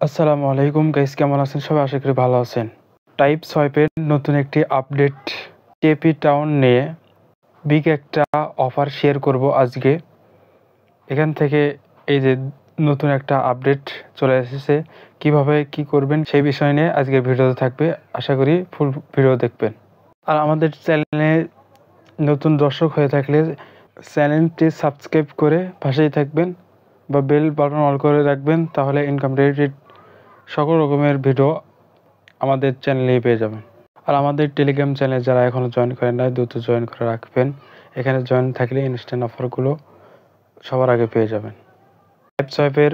আসসালামু আলাইকুম গাইস, কেমন আছেন সবাই? আশা করি ভালো আছেন। টাইপ সোয়াইপের নতুন একটি আপডেট কেপি টাউন নিয়ে বিগ একটা অফার শেয়ার করব আজকে। এখান থেকে এই যে নতুন একটা আপডেট চলে এসেছে, কিভাবে কি করবেন সেই বিষয় নিয়ে আজকের ভিডিওতে থাকবে। আশা করি ফুল ভিডিও দেখবেন। আর আমাদের চ্যানেলে নতুন দর্শক হয়ে থাকলে চ্যানেলটি সাবস্ক্রাইব করে পাশেই থাকবেন বা বেল বাটন অল করে রাখবেন, তাহলে ইনকাম রিলেটেড সকল রকমের ভিডিও আমাদের চ্যানেলেই পেয়ে যাবেন। আর আমাদের টেলিগ্রাম চ্যানেলে যারা এখনও জয়েন করেন নাই, দ্রুত জয়েন করে রাখবেন। এখানে জয়েন থাকলে ইনস্ট্যান্ট অফারগুলো সবার আগে পেয়ে যাবেন। টাইপ সোয়াইপের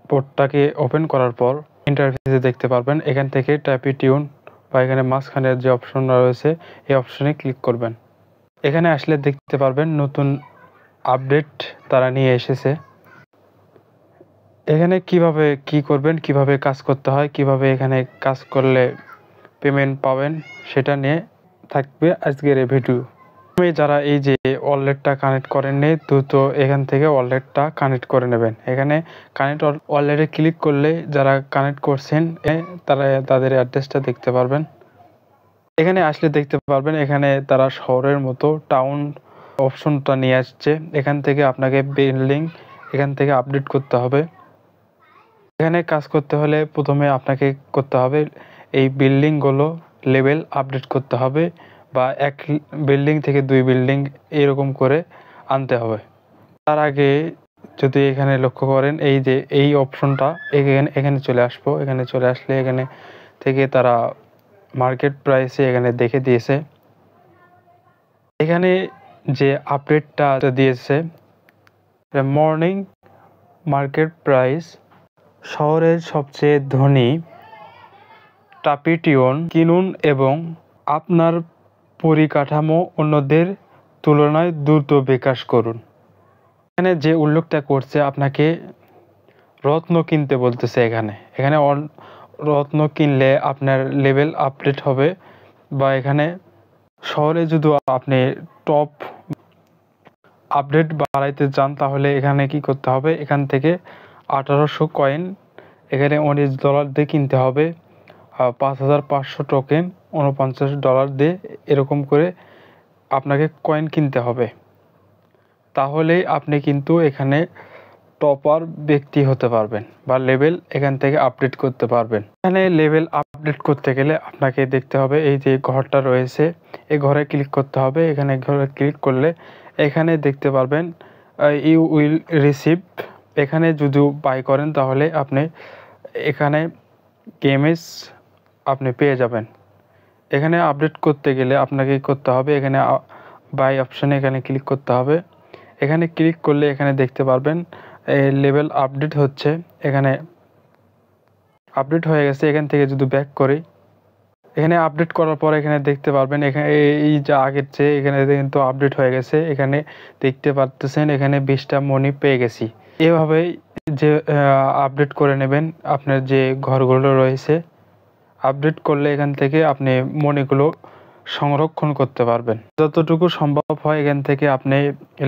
পোর্টটাকে ওপেন করার পর ইন্টারফেসে দেখতে পারবেন, এখান থেকে টাইপি টিউন বা এখানে মাঝখানের যে অপশনটা রয়েছে এই অপশনে ক্লিক করবেন। এখানে আসলে দেখতে পারবেন নতুন আপডেট তারা নিয়ে এসেছে। এখানে কিভাবে কি করবেন, কিভাবে কাজ করতে হয়, কিভাবে এখানে কাজ করলে পেমেন্ট পাবেন সেটা নিয়ে থাকবে আজকের এই ভিডিও। যারা এই যে ওয়ালেটটা কানেক্ট করেননি, দ্রুত এখান থেকে ওয়ালেটটা কানেক্ট করে নেবেন। এখানে কানেক্ট ওয়ালেটে ক্লিক করলে যারা কানেক্ট করছেন তারা তাদের অ্যাড্রেসটা দেখতে পারবেন। এখানে আসলে দেখতে পারবেন এখানে তারা শহরের মতো টাউন অপশনটা নিয়ে আসছে। এখান থেকে আপনাকে বিল্ডিং এখান থেকে আপডেট করতে হবে। এখানে কাজ করতে হলে প্রথমে আপনাকে করতে হবে এই বিল্ডিংগুলো লেভেল আপডেট করতে হবে, বা এক বিল্ডিং থেকে 2 বিল্ডিং এরকম করে আনতে হবে। তার আগে যদি এখানে লক্ষ্য করেন এই যে এই অপশনটা এখানে চলে আসবো। এখানে চলে আসলে এখানে থেকে তারা মার্কেট প্রাইসে এখানে দেখে দিয়েছে। এখানে যে আপডেটটা দিয়েছে মর্নিং মার্কেট প্রাইস, শহরের সবচেয়ে ধনী টাইপি টিউন কিনুন এবং আপনার পরিকাঠামো অন্যদের তুলনায় দ্রুত বিকাশ করুন। এখানে যে উল্লেখটা করছে আপনাকে রত্ন কিনতে বলতেছে। এখানে রত্ন কিনলে আপনার লেভেল আপডেট হবে, বা এখানে শহরে যদি আপনি টপ আপডেট বাড়াইতে চান তাহলে এখানে কি করতে হবে, এখান থেকে 1800 কয়েন এখানে $19 দিয়ে কিনতে হবে। 5500 টোকেন $49 দিয়ে এরকম করে আপনাকে কয়েন কিনতে হবে। তাহলেই আপনি কিন্তু এখানে টপার ব্যক্তি হতে পারবেন বা লেভেল এখান থেকে আপডেট করতে পারবেন। এখানে লেভেল আপডেট করতে গেলে আপনাকে দেখতে হবে এই যে ঘরটা রয়েছে, এই ঘরে ক্লিক করতে হবে। এখানে ঘরে ক্লিক করলে এখানে দেখতে পারবেন ইউ উইল রিসিভ। এখানে যদি বাই করেন তাহলে আপনি এখানে গেমস আপনি পেয়ে যাবেন। এখানে আপডেট করতে গেলে আপনাকে করতে হবে এখানে বাই অপশানে এখানে ক্লিক করতে হবে। এখানে ক্লিক করলে এখানে দেখতে পারবেন লেভেল আপডেট হচ্ছে। এখানে আপডেট হয়ে গেছে। এখান থেকে যদি ব্যাক করি, এখানে আপডেট করার পর এখানে দেখতে পারবেন এখানে এই যে আগের চেয়ে এখানে কিন্তু আপডেট হয়ে গেছে। এখানে দেখতে পারতেছেন এখানে 20টা মনি পেয়ে গেছি। এভাবেই যে আপডেট করে নেবেন আপনার যে ঘরগুলো রয়েছে। আপডেট করলে এখান থেকে আপনি মনিগুলো সংরক্ষণ করতে পারবেন। যতটুকু সম্ভব হয় এখান থেকে আপনি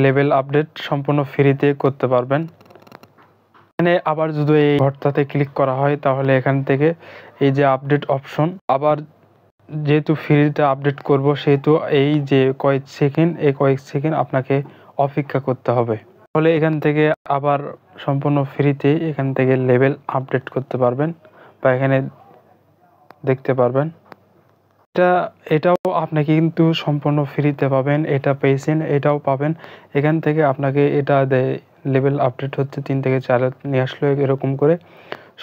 লেভেল আপডেট সম্পূর্ণ ফ্রিতে করতে পারবেন। এখানে আবার যদি এই ঘরটাতে ক্লিক করা হয় তাহলে এখান থেকে এই যে আপডেট অপশন, আবার যেহেতু ফ্রিতে আপডেট করব সেহেতু এই যে কয়েক সেকেন্ড আপনাকে অপেক্ষা করতে হবে। তাহলে এখান থেকে আবার সম্পূর্ণ ফ্রিতে এখান থেকে লেভেল আপডেট করতে পারবেন বা এখানে দেখতে পারবেন। এটাও আপনাকে কিন্তু সম্পূর্ণ ফ্রিতে পাবেন। এটা পেয়েছেন, এটাও পাবেন। এখান থেকে আপনাকে এটা দেয় লেভেল আপডেট হচ্ছে 3 থেকে 4 নিয়ে আসলো, এরকম করে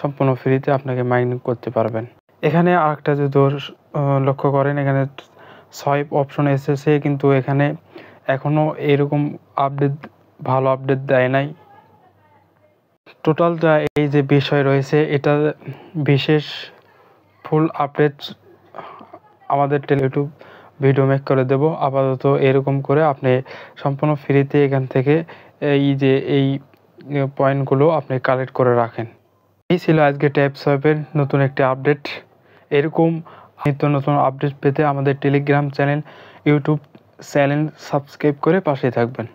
সম্পূর্ণ ফ্রিতে আপনাকে মাইনিং করতে পারবেন। এখানে আরেকটা যদি লক্ষ্য করেন এখানে সোয়াইপ অপশন এসেছে, কিন্তু এখানে এখনও এরকম ভালো আপডেট দেয় নাই। টোটালটা এই যে বিষয় রয়েছে এটা বিশেষ ফুল আপডেট আমাদের ইউটিউব ভিডিও মেক করে দেব। আপাতত এরকম করে আপনি সম্পূর্ণ ফ্রিতে এখান থেকে এই পয়েন্টগুলো আপনি কালেক্ট করে রাখেন। এই ছিল আজকে টাইপ সোয়াইপের নতুন একটি আপডেট। এরকম নিত্য নতুন আপডেট পেতে আমাদের Telegram channel, YouTube channel subscribe করে পাশে থাকবেন।